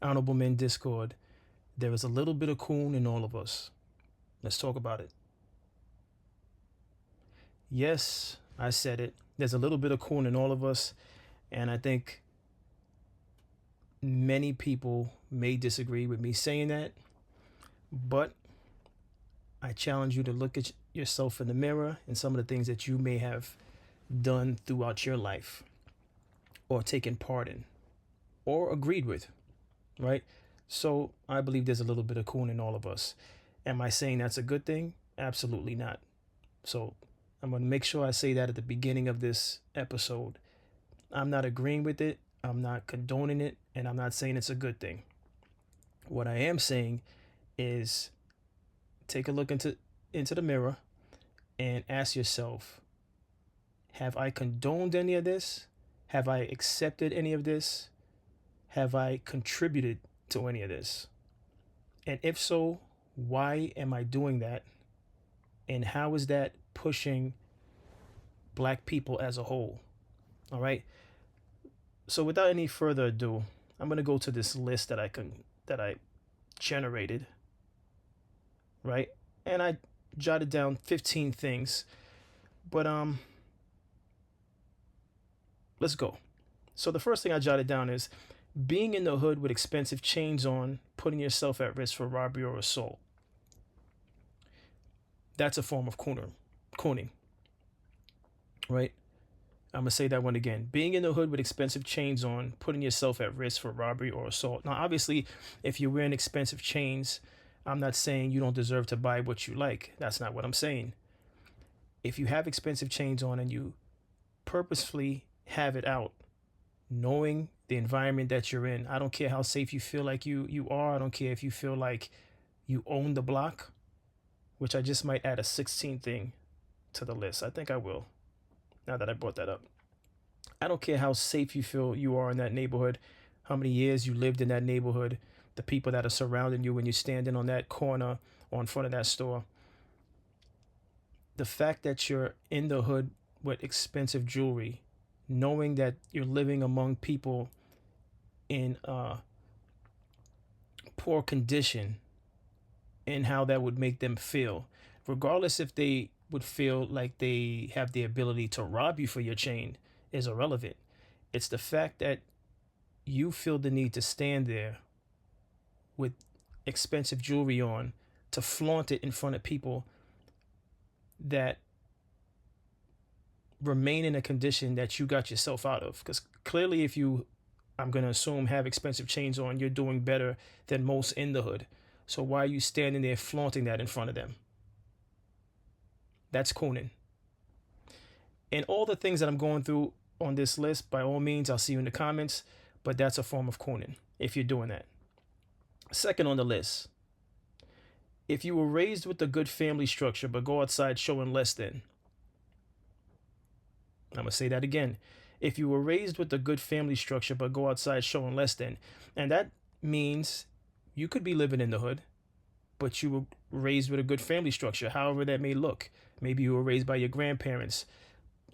Honorable Men Discord, there is a little bit of coon in all of us. Let's talk about it. Yes, I said it. There's a little bit of coon in all of us, and I think many people may disagree with me saying that, but I challenge you to look at yourself in the mirror and some of the things that you may have done throughout your life or taken part in or agreed with, right? So I believe there's a little bit of coon in all of us. Am I saying that's a good thing? Absolutely not. So I'm going to make sure I say that at the beginning of this episode. I'm not agreeing with it, I'm not condoning it, and I'm not saying it's a good thing. What I am saying is take a look into the mirror and ask yourself, have I condoned any of this? Have I accepted any of this? Have I contributed to any of this? And if so, why am I doing that? And how is that pushing black people as a whole? All right. So without any further ado, I'm going to go to this list that I generated, right? And I jotted down 15 things. But let's go. So the first thing I jotted down is being in the hood with expensive chains on, putting yourself at risk for robbery or assault. That's a form of cooning, right? I'm gonna say that one again. Being in the hood with expensive chains on, putting yourself at risk for robbery or assault. Now, obviously, if you're wearing expensive chains, I'm not saying you don't deserve to buy what you like. That's not what I'm saying. If you have expensive chains on and you purposefully have it out, knowing the environment that you're in, I don't care how safe you feel like you are. I don't care if you feel like you own the block, which I just might add a 16th thing to the list. I think I will, now that I brought that up. I don't care how safe you feel you are in that neighborhood, how many years you lived in that neighborhood, the people that are surrounding you when you're standing on that corner or in front of that store. The fact that you're in the hood with expensive jewelry, knowing that you're living among people in poor condition, and how that would make them feel, regardless if they would feel like they have the ability to rob you for your chain, is irrelevant. It's the fact that you feel the need to stand there with expensive jewelry on to flaunt it in front of people that remain in a condition that you got yourself out of. Because clearly, if you, I'm going to assume, have expensive chains on, you're doing better than most in the hood. So why are you standing there flaunting that in front of them? That's cooning. And all the things that I'm going through on this list, by all means, I'll see you in the comments, but that's a form of cooning if you're doing that. Second on the list, if you were raised with a good family structure but go outside showing less than. I'm going to say that again. If you were raised with a good family structure but go outside showing less than. And that means you could be living in the hood, but you were raised with a good family structure, however that may look. Maybe you were raised by your grandparents,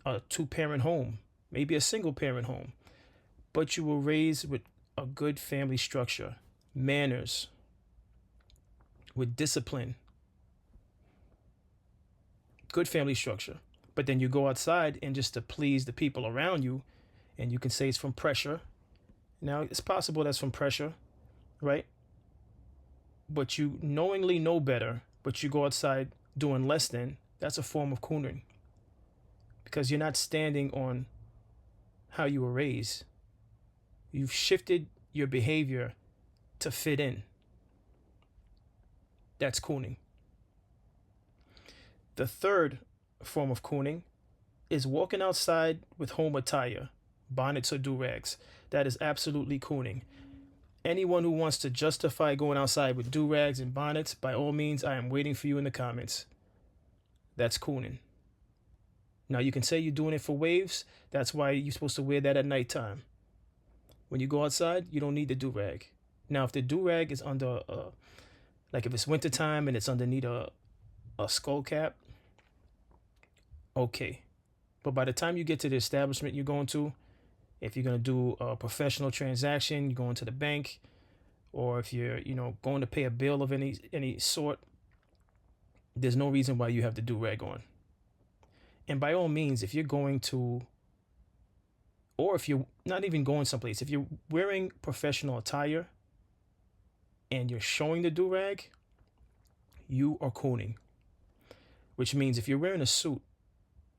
a two-parent home, maybe a single-parent home, but you were raised with a good family structure, manners, with discipline, good family structure. But then you go outside and just to please the people around you, and you can say it's from pressure. Now, it's possible that's from pressure, right? But you knowingly know better, but you go outside doing less than, that's a form of cooning. Because you're not standing on how you were raised. You've shifted your behavior to fit in. That's cooning. The third form of cooning is walking outside with home attire, bonnets or do-rags. That is absolutely cooning. Anyone who wants to justify going outside with do-rags and bonnets, by all means, I am waiting for you in the comments. That's cooning. Now, you can say you're doing it for waves. That's why you're supposed to wear that at nighttime. When you go outside, you don't need the do-rag. Now, if the do-rag is under, like if it's wintertime and it's underneath a skull cap, okay. But by the time you get to the establishment you're going to, if you're going to do a professional transaction, you're going to the bank, or if you're, going to pay a bill of any sort, there's no reason why you have the do rag on. And by all means, if you're going to, or if you're not even going someplace, if you're wearing professional attire and you're showing the do rag, you are cooning. Which means if you're wearing a suit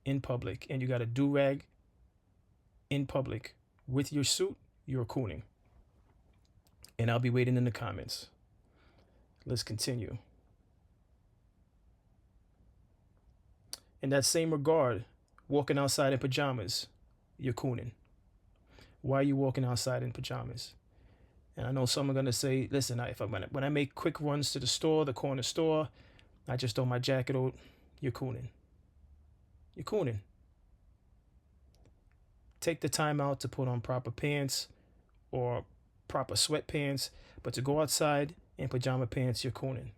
in public and you got a do rag in public with your suit, you're cooning. And I'll be waiting in the comments. Let's continue. In that same regard, walking outside in pajamas, you're cooning. Why are you walking outside in pajamas? And I know some are gonna say, "Listen, when I make quick runs to the store, the corner store, I just throw my jacket out." You're cooning. You're cooning. Take the time out to put on proper pants or proper sweatpants, but to go outside in pajama pants, you're cooning.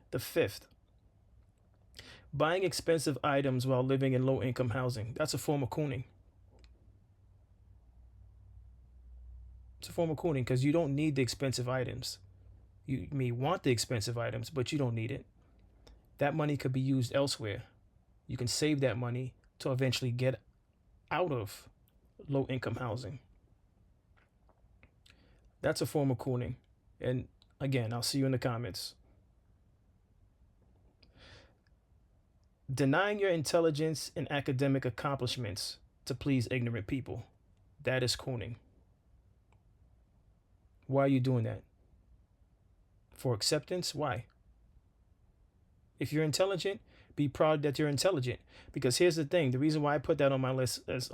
The fifth, buying expensive items while living in low income housing. That's a form of cooning. It's a form of cooning because you don't need the expensive items. You may want the expensive items, but you don't need it. That money could be used elsewhere. You can save that money to eventually get out of low income housing. That's a form of cooning. And again, I'll see you in the comments. Denying your intelligence and academic accomplishments to please ignorant people. That is cooning. Why are you doing that? For acceptance? Why? If you're intelligent, be proud that you're intelligent. Because here's the thing: the reason why I put that on my list as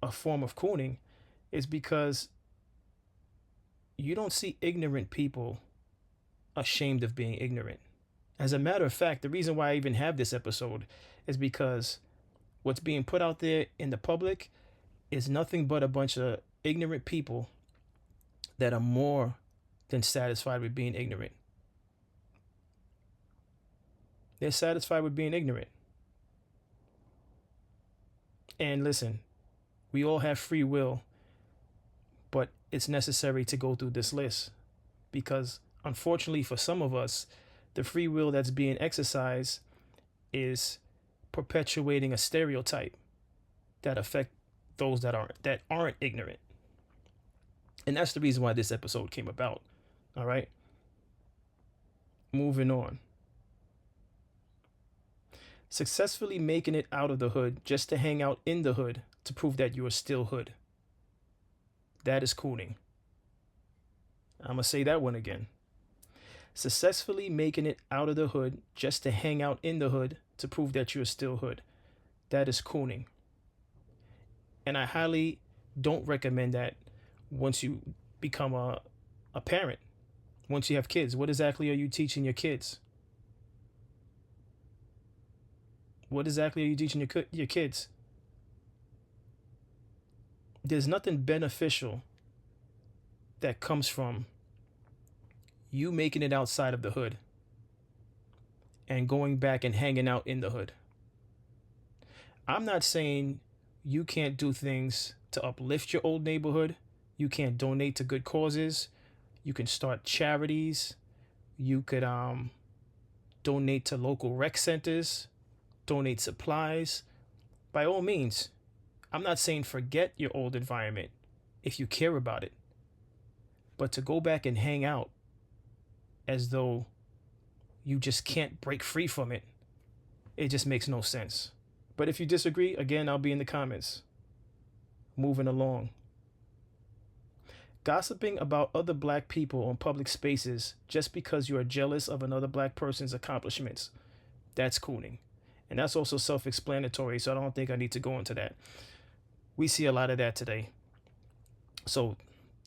a form of cooning is because you don't see ignorant people ashamed of being ignorant. As a matter of fact, the reason why I even have this episode is because what's being put out there in the public is nothing but a bunch of ignorant people that are more than satisfied with being ignorant. They're satisfied with being ignorant. And listen, we all have free will, but it's necessary to go through this list because unfortunately for some of us, the free will that's being exercised is perpetuating a stereotype that affect those that aren't ignorant. And that's the reason why this episode came about. All right. Moving on. Successfully making it out of the hood just to hang out in the hood to prove that you are still hood. That is cooning. I'm going to say that one again. Successfully making it out of the hood just to hang out in the hood to prove that you are still hood. That is cooning. And I highly don't recommend that once you become a parent, once you have kids. What exactly are you teaching your kids? What exactly are you teaching your kids? There's nothing beneficial that comes from you making it outside of the hood and going back and hanging out in the hood. I'm not saying you can't do things to uplift your old neighborhood. You can't donate to good causes. You can start charities. You could donate to local rec centers, donate supplies. By all means, I'm not saying forget your old environment if you care about it. But to go back and hang out as though you just can't break free from it, it just makes no sense. But if you disagree, again, I'll be in the comments. Moving along. Gossiping about other black people on public spaces just because you are jealous of another black person's accomplishments. That's cooning. And that's also self-explanatory, so I don't think I need to go into that. We see a lot of that today. So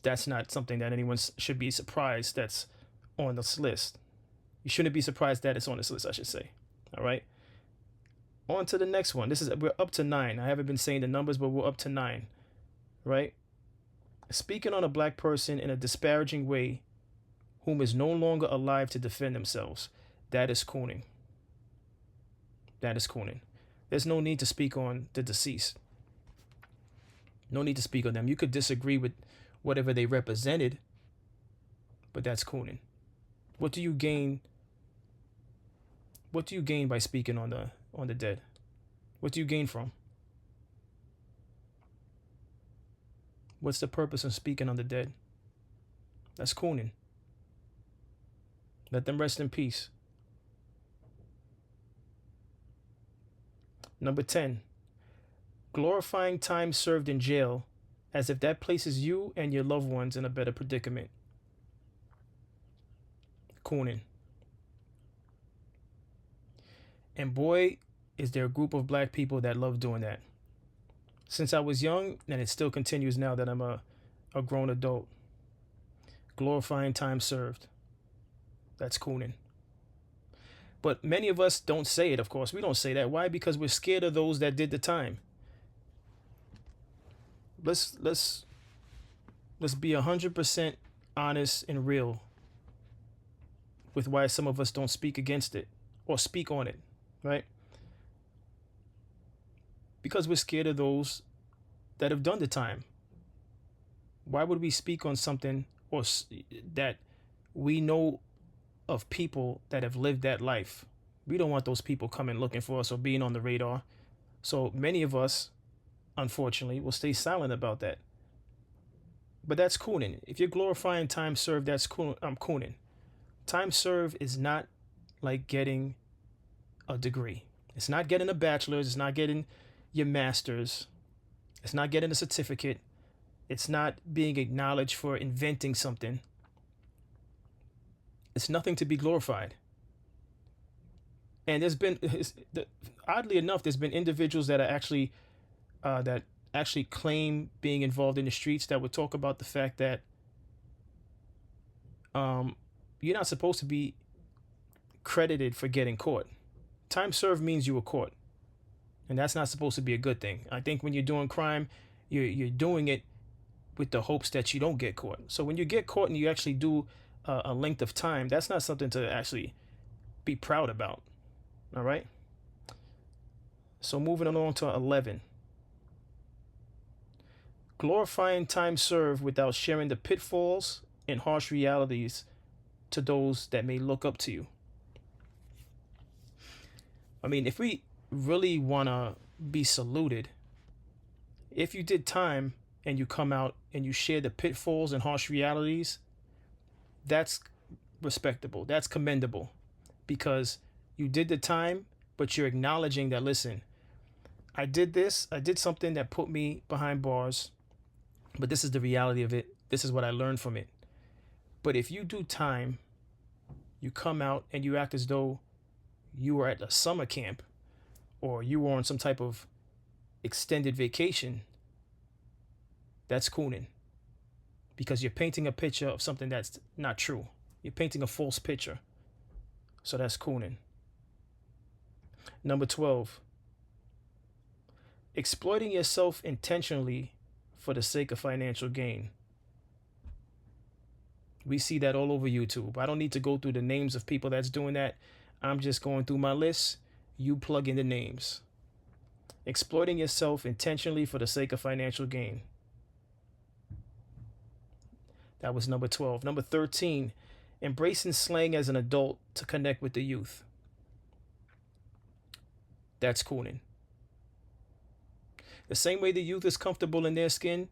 that's not something that anyone should be surprised that's on this list. You shouldn't be surprised that it's on this list, I should say. All right. On to the next one. We're up to 9. I haven't been saying the numbers, but we're up to 9. Right? Speaking on a black person in a disparaging way whom is no longer alive to defend themselves. That is cooning. That is cooning. There's no need to speak on the deceased. No need to speak on them. You could disagree with whatever they represented, but that's cooning. What do you gain? What do you gain by speaking on the dead? What do you gain from? What's the purpose of speaking on the dead? That's cooning. Let them rest in peace. Number 10, glorifying time served in jail as if that places you and your loved ones in a better predicament. Cooning. And boy, is there a group of black people that love doing that. Since I was young, and it still continues now that I'm a grown adult. Glorifying time served. That's cooning. But many of us don't say it, of course. We don't say that. Why? Because we're scared of those that did the time. Let's be 100% honest and real with why some of us don't speak against it or speak on it, right? Because we're scared of those that have done the time. Why would we speak on something that we know of people that have lived that life? We don't want those people coming looking for us or being on the radar. So many of us, unfortunately, will stay silent about that. But that's cooning. If you're glorifying time served, that's cool. I'm cooning. Time served is not like getting a degree. It's not getting a bachelor's. It's not getting your master's. It's not getting a certificate. It's not being acknowledged for inventing something. It's nothing to be glorified. And oddly enough, there's been individuals that are actually claim being involved in the streets that would talk about the fact that you're not supposed to be credited for getting caught. Time served means you were caught, and that's not supposed to be a good thing. I think when you're doing crime, you're doing it with the hopes that you don't get caught. So when you get caught and you actually do a length of time, that's not something to actually be proud about. All right. So moving along to 11. Glorifying time served without sharing the pitfalls and harsh realities to those that may look up to you. I mean, if we really want to be saluted, if you did time and you come out and you share the pitfalls and harsh realities, that's respectable. That's commendable, because you did the time, but you're acknowledging that, listen, I did something that put me behind bars, but this is the reality of it. This is what I learned from it. But if you do time, you come out and you act as though you were at a summer camp or you were on some type of extended vacation, that's cooning, because you're painting a picture of something that's not true. You're painting a false picture. So that's cooning. Number 12, exploiting yourself intentionally for the sake of financial gain. We see that all over YouTube. I don't need to go through the names of people that's doing that. I'm just going through my list. You plug in the names. Exploiting yourself intentionally for the sake of financial gain. That was number 12. Number 13, embracing slang as an adult to connect with the youth. That's cooning. The same way the youth is comfortable in their skin,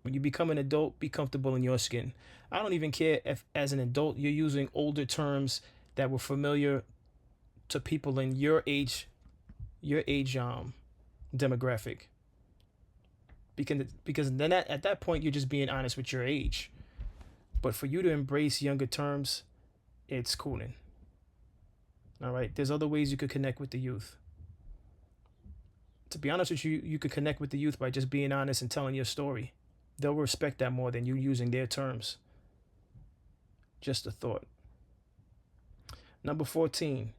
when you become an adult, be comfortable in your skin. I don't even care if, as an adult, you're using older terms that were familiar to people in your age demographic. Because then at that point, you're just being honest with your age. But for you to embrace younger terms, it's cooning. All right. There's other ways you could connect with the youth. To be honest with you, you could connect with the youth by just being honest and telling your story. They'll respect that more than you using their terms. Just a thought. Number 14,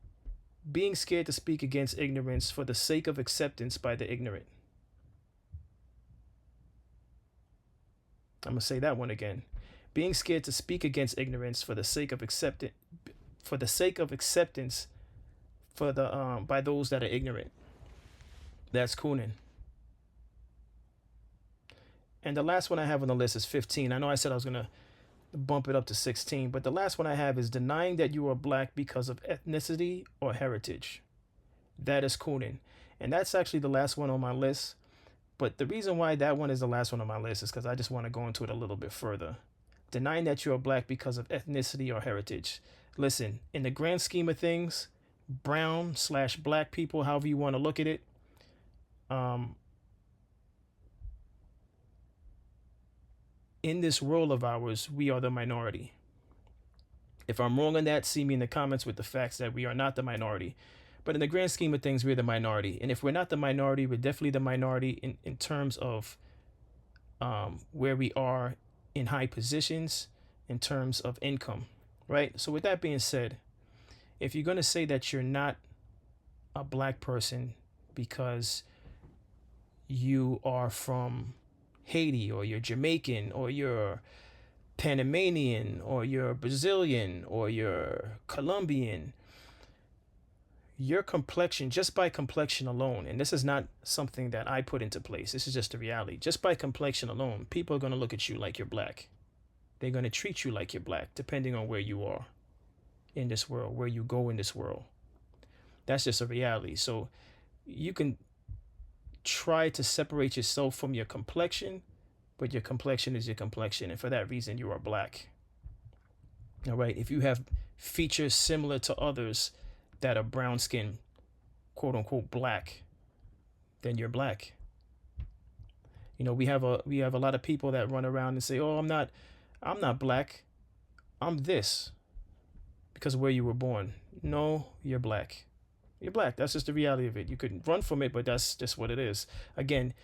being scared to speak against ignorance for the sake of acceptance by the ignorant. I'm going to say that one again. Being scared to speak against ignorance for the sake of acceptance by those that are ignorant. That's cooning. And the last one I have on the list is 15. I know I said I was going to bump it up to 16, but the last one I have is denying that you are black because of ethnicity or heritage. That is cooning. And that's actually the last one on my list. But the reason why that one is the last one on my list is because I just want to go into it a little bit further. Denying that you are black because of ethnicity or heritage. Listen, in the grand scheme of things, brown/black people, however you want to look at it, in this world of ours, we are the minority. If I'm wrong on that, see me in the comments with the facts that we are not the minority. But in the grand scheme of things, we're the minority. And if we're not the minority, we're definitely the minority in terms of where we are in high positions, in terms of income, right? So with that being said, if you're going to say that you're not a black person because you are from Haiti, or you're Jamaican, or you're Panamanian, or you're Brazilian, or you're Colombian, your complexion, just by complexion alone, and this is not something that I put into place, this is just the reality. Just by complexion alone, people are going to look at you like you're black. They're going to treat you like you're black, depending on where you are in this world, where you go in this world. That's just a reality. So you can try to separate yourself from your complexion, but your complexion is your complexion, and for that reason, you are black. All right. If you have features similar to others that are brown skin, quote unquote black, then you're black. You know, we have a lot of people that run around and say, "Oh, I'm not black. I'm this," because of where you were born. No, you're black. You're black. That's just the reality of it. You could run from it, but that's just what it is. Again,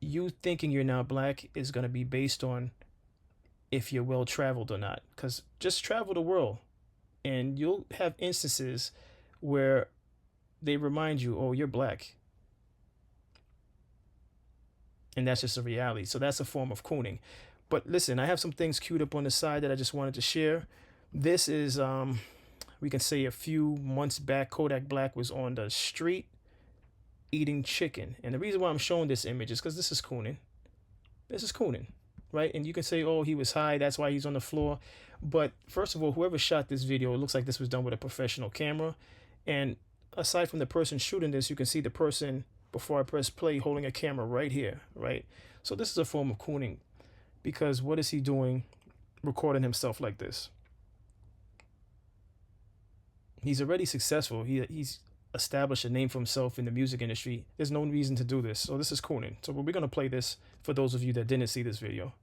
you thinking you're not black is going to be based on if you're well traveled or not. Because just travel the world, and you'll have instances where they remind you, "Oh, you're black." And that's just a reality. So that's a form of cooning. But listen, I have some things queued up on the side that I just wanted to share. This is, we can say a few months back, Kodak Black was on the street eating chicken. And the reason why I'm showing this image is because this is cooning. This is cooning, right? And you can say, "Oh, he was high, that's why he's on the floor." But first of all, whoever shot this video, it looks like this was done with a professional camera. And aside from the person shooting this, you can see the person, before I press play, holding a camera right here, right? So this is a form of cooning, because what is he doing recording himself like this? He's already successful. He's established a name for himself in the music industry. There's no reason to do this. So this is cooning. So we're going to play this for those of you that didn't see this video.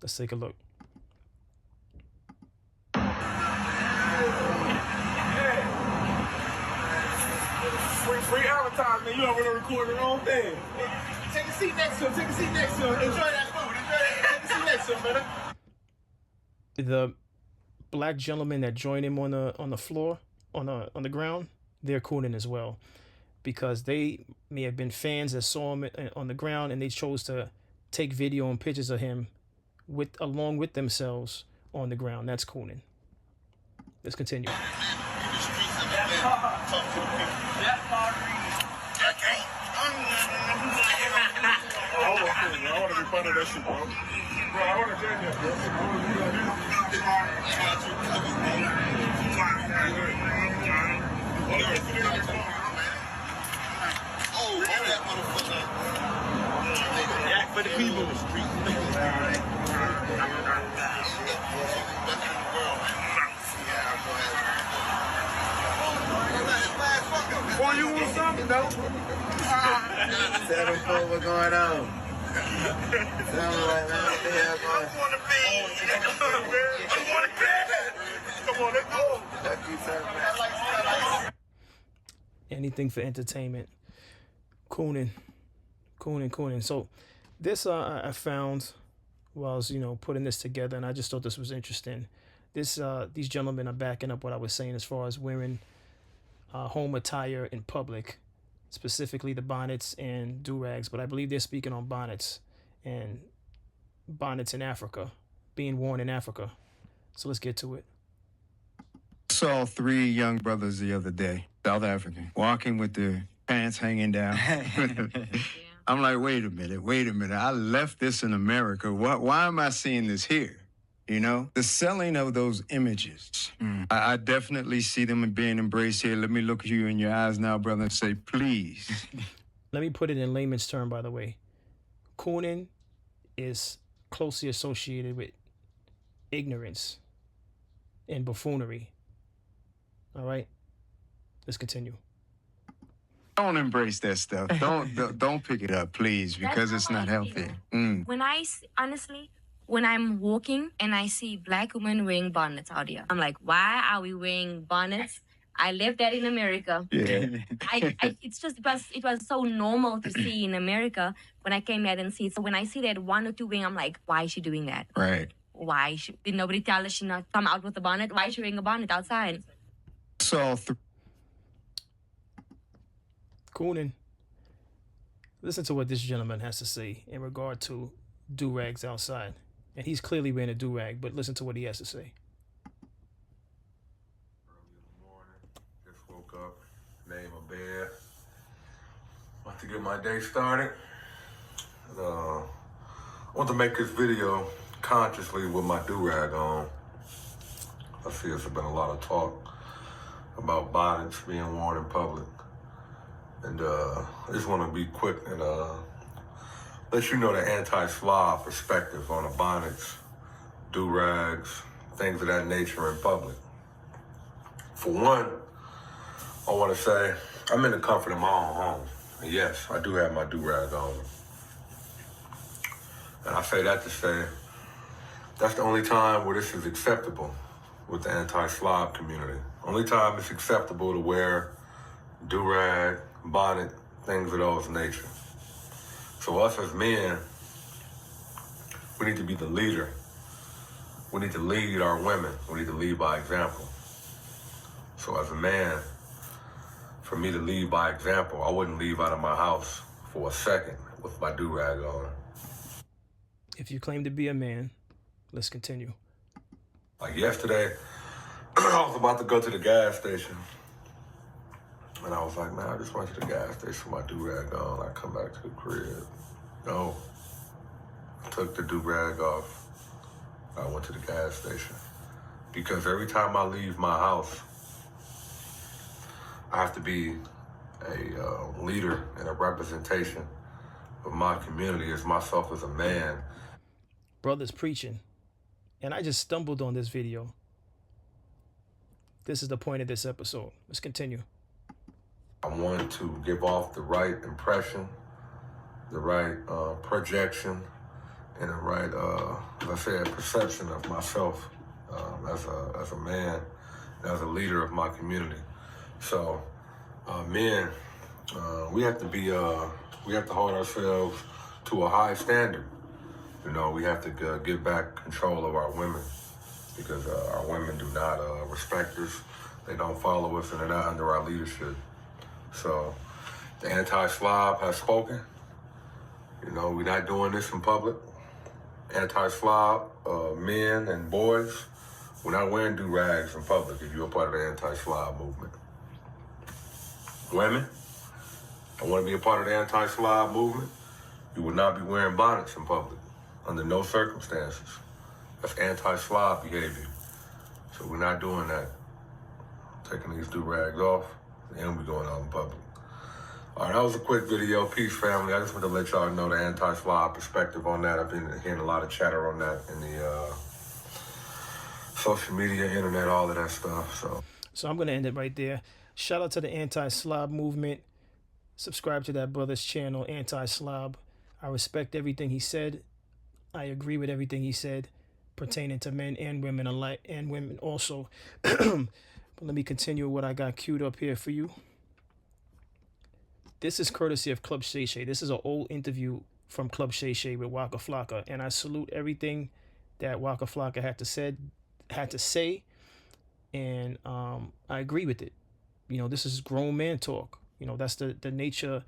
Let's take a look. Free advertisement. You already recorded the wrong thing. Take a seat next to him. Take a seat next to him. Enjoy that food. Enjoy that. Take a seat next to him, brother. The black gentleman that joined him on the floor, on the ground, they're cooning as well, because they may have been fans that saw him on the ground, and they chose to take video and pictures of him along with themselves on the ground. That's cooning. Let's continue. I want to be part of that shit, bro. Bro, I want to join you, Oh, that motherfucker. Yak for the people. Boy, you want something, though? Tell them folks what's going on. Tell them right now what the hell going on. I want to be. I want to be. Come on, let's go. What you talking about? Anything for entertainment. Cooning. So this I found while I was, putting this together, and I just thought this was interesting. These gentlemen are backing up what I was saying as far as wearing home attire in public, specifically the bonnets and do-rags, but I believe they're speaking on bonnets and bonnets in Africa, being worn in Africa. So let's get to it. Saw 3 young brothers the other day, South African, walking with their pants hanging down. I'm like, wait a minute. I left this in America. Why am I seeing this here? You know, the selling of those images. I definitely see them being embraced here. Let me look you in your eyes now, brother, and say, please. Let me put it in layman's term, by the way. Cooning is closely associated with ignorance and buffoonery. All right? Let's continue. Don't embrace that stuff. Don't pick it up, please, because it's not healthy. Honestly, when I'm walking and I see black women wearing bonnets out here, I'm like, why are we wearing bonnets? I lived that in America. Yeah. It was so normal to see in America when I came here and see it. So when I see that one or two wearing, I'm like, why is she doing that? Right. Did nobody tell her she not come out with a bonnet? Why is she wearing a bonnet outside? So Cooning. Listen to what this gentleman has to say in regard to do-rags outside. And he's clearly wearing a do-rag, but listen to what he has to say. Early in the morning, just woke up, made my bed, about to get my day started. And, I want to make this video consciously with my do-rag on. I see there's been a lot of talk about bonnets being worn in public. And I just want to be quick and let you know the anti-slob perspective on the bonnets, do-rags, things of that nature in public. For one, I want to say I'm in the comfort of my own home. And yes, I do have my do-rag on. And I say that to say that's the only time where this is acceptable with the anti-slob community. Only time it's acceptable to wear do-rag, bonnet, things of those nature. So us as men, we need to be the leader. We need to lead our women. We need to lead by example. So as a man, for me to lead by example, I wouldn't leave out of my house for a second with my do-rag on. If you claim to be a man, let's continue. Like yesterday, I was about to go to the gas station. And I was like, man, I just went to the gas station with my do-rag on. I come back to the crib. No. I took the do-rag off. I went to the gas station. Because every time I leave my house, I have to be a leader and a representation of my community as myself as a man. Brother's preaching. And I just stumbled on this video. This is the point of this episode. Let's continue. I wanted to give off the right impression, the right projection, and the right, let's say, perception of myself as a man, and as a leader of my community. So, men, we have to hold ourselves to a high standard. You know, we have to give back control of our women because our women do not respect us. They don't follow us, and they're not under our leadership. So the anti-slob has spoken. You know, we're not doing this in public. Anti-slob, men and boys, we're not wearing do-rags in public if you're a part of the anti-slob movement. Women, I want to be a part of the anti-slob movement. You will not be wearing bonnets in public under no circumstances. That's anti-slob behavior. So we're not doing that. Taking these do-rags off. And we're going out in public. All right, that was a quick video. Peace, family. I just want to let y'all know the anti-slob perspective on that. I've been hearing a lot of chatter on that in the social media, internet, all of that stuff. So I'm going to end it right there. Shout out to the anti-slob movement. Subscribe to that brother's channel, Anti-Slob. I respect everything he said. I agree with everything he said pertaining to men and women alike, and women also. But let me continue what I got queued up here for you. This is courtesy of Club Shay Shay. This is an old interview from Club Shay Shay with Waka Flocka, and I salute everything that Waka Flocka had to say, and I agree with it. You know, this is grown man talk. You know, that's the nature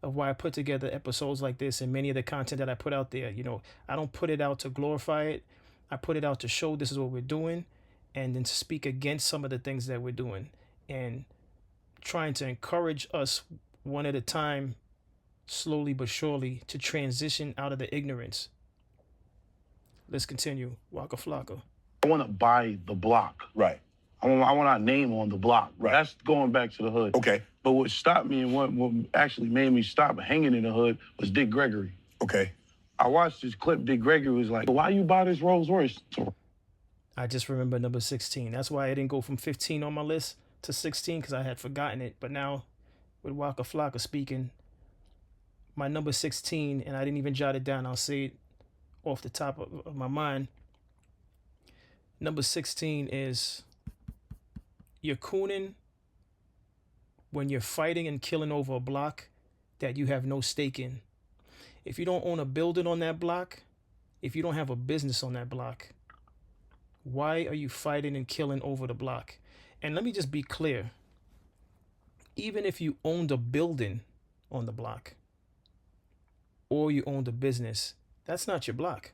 of why I put together episodes like this and many of the content that I put out there. You know, I don't put it out to glorify it. I put it out to show this is what we're doing, and then to speak against some of the things that we're doing, and trying to encourage us one at a time slowly but surely to transition out of the ignorance. Let's continue. Waka Flocka. I want to buy the block. Right. I want our name on the block. Right. That's going back to the hood. Okay. But what stopped me and what actually made me stop hanging in the hood was Dick Gregory. Okay. I watched this clip. Dick Gregory was like, why you buy this Rolls Royce? I just remember number 16. That's why I didn't go from 15 on my list to 16, because I had forgotten it. But now, with Waka Flocka speaking, my number 16, and I didn't even jot it down, I'll say it off the top of my mind. Number 16 is you're cooning when you're fighting and killing over a block that you have no stake in. If you don't own a building on that block, if you don't have a business on that block, why are you fighting and killing over the block? And let me just be clear. Even if you owned a building on the block or you owned a business, that's not your block.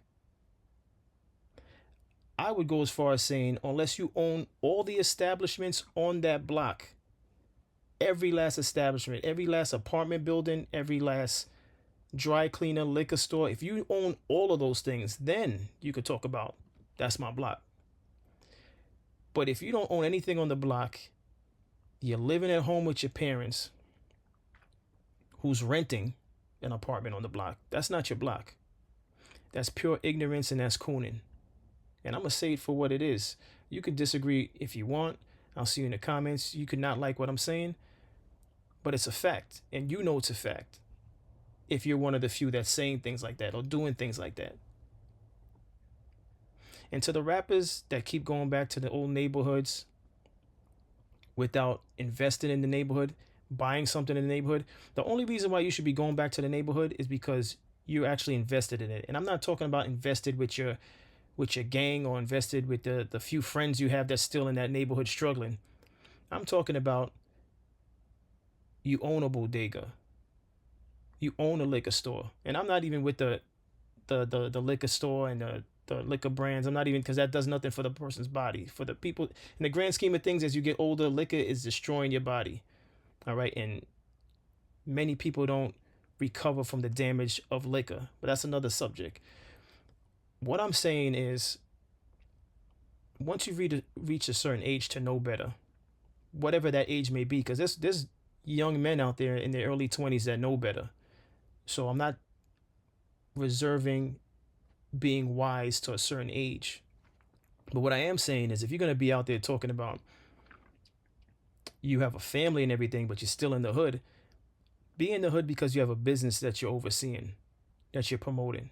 I would go as far as saying, unless you own all the establishments on that block, every last establishment, every last apartment building, every last dry cleaner, liquor store, if you own all of those things, then you could talk about that's my block. But if you don't own anything on the block, you're living at home with your parents who's renting an apartment on the block, that's not your block. That's pure ignorance, and that's cooning. And I'm going to say it for what it is. You could disagree if you want. I'll see you in the comments. You could not like what I'm saying, but it's a fact. And you know it's a fact if you're one of the few that's saying things like that or doing things like that. And to the rappers that keep going back to the old neighborhoods without investing in the neighborhood, buying something in the neighborhood, the only reason why you should be going back to the neighborhood is because you're actually invested in it. And I'm not talking about invested with your gang or invested with the few friends you have that's still in that neighborhood struggling. I'm talking about you own a bodega. You own a liquor store. And I'm not even with the liquor store and the liquor brands. I'm not even, because that does nothing for the person's body. For the people, in the grand scheme of things, as you get older, liquor is destroying your body. All right. And many people don't recover from the damage of liquor, but that's another subject. What I'm saying is, once you reach a certain age to know better, whatever that age may be, because there's young men out there in their early 20s that know better. So I'm not reserving being wise to a certain age. But what I am saying is, if you're going to be out there talking about you have a family and everything, but you're still in the hood, be in the hood because you have a business that you're overseeing, that you're promoting.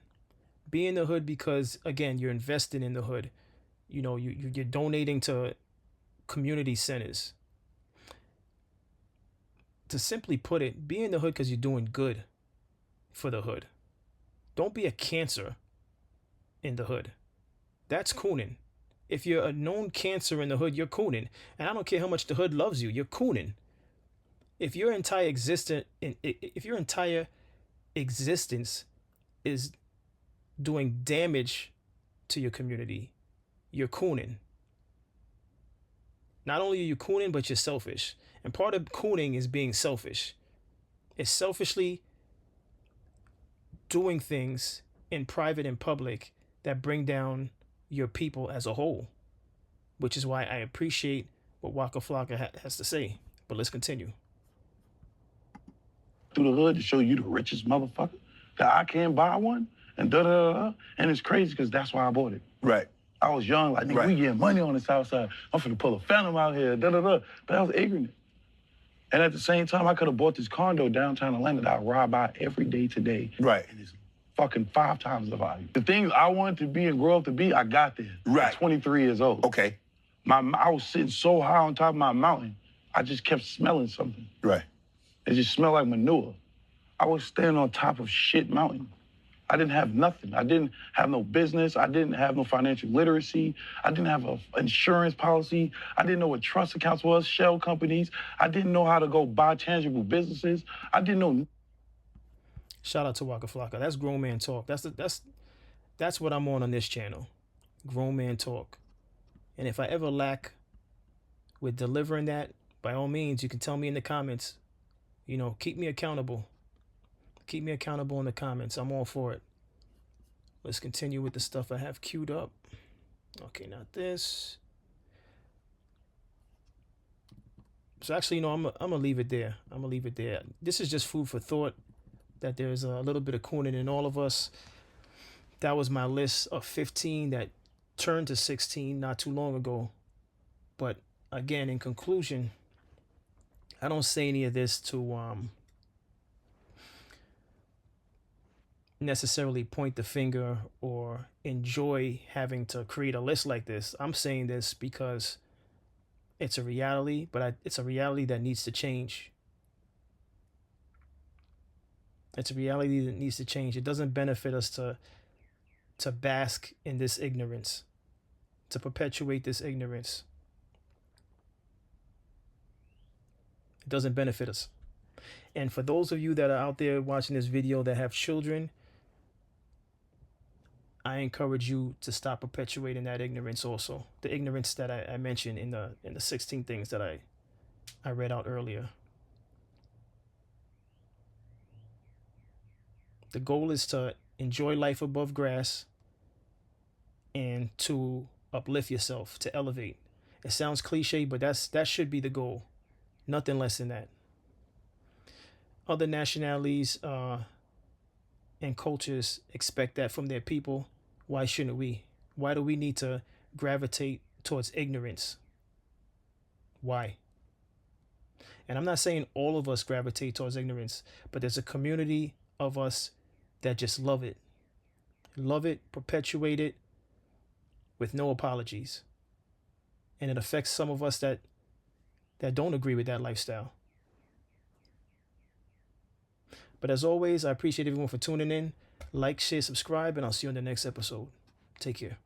Be in the hood because, again, you're investing in the hood. You know, you're donating to community centers. To simply put it, be in the hood because you're doing good for the hood. Don't be a cancer in the hood. That's cooning. If you're a known cancer in the hood, you're cooning. And I don't care how much the hood loves you, you're cooning. If your entire existence is doing damage to your community, you're cooning. Not only are you cooning, but you're selfish. And part of cooning is being selfish. It's selfishly doing things in private and public that bring down your people as a whole, which is why I appreciate what Waka Flocka has to say. But let's continue. Through the hood to show you the richest motherfucker that I can't buy one, and da-da-da-da. And it's crazy because that's why I bought it. Right. I was young, like, nigga, we getting money on the south side. I'm finna pull a phantom out here, da-da-da. But I was ignorant. And at the same time, I could have bought this condo downtown Atlanta that I ride by every day today. Right. And it's fucking 5 times the value. The things I wanted to be and grow up to be, I got there. Right. At 23 years old. Okay. I was sitting so high on top of my mountain, I just kept smelling something. Right. It just smelled like manure. I was standing on top of shit mountain. I didn't have nothing. I didn't have no business. I didn't have no financial literacy. I didn't have an insurance policy. I didn't know what trust accounts was, shell companies. I didn't know how to go buy tangible businesses. I didn't know. Shout out to Waka Flocka. That's grown man talk. That's what I'm on this channel. Grown man talk. And if I ever lack with delivering that, by all means, you can tell me in the comments. You know, keep me accountable. Keep me accountable in the comments. I'm all for it. Let's continue with the stuff I have queued up. Okay, not this. So actually, I'm gonna leave it there. I'm gonna leave it there. This is just food for thought, that there's a little bit of Coonan in all of us. That was my list of 15 that turned to 16 not too long ago. But again, in conclusion, I don't say any of this to necessarily point the finger or enjoy having to create a list like this. I'm saying this because it's a reality, but it's a reality that needs to change. It's a reality that needs to change. It doesn't benefit us to bask in this ignorance, to perpetuate this ignorance. It doesn't benefit us. And for those of you that are out there watching this video that have children, I encourage you to stop perpetuating that ignorance also. The ignorance that I mentioned in the 16 things that I read out earlier. The goal is to enjoy life above grass and to uplift yourself, to elevate. It sounds cliche, but that should be the goal. Nothing less than that. Other nationalities and cultures expect that from their people. Why shouldn't we? Why do we need to gravitate towards ignorance? Why? And I'm not saying all of us gravitate towards ignorance, but there's a community of us that just love it. Love it, perpetuate it with no apologies. And it affects some of us that don't agree with that lifestyle. But as always, I appreciate everyone for tuning in. Like, share, subscribe, and I'll see you on the next episode. Take care.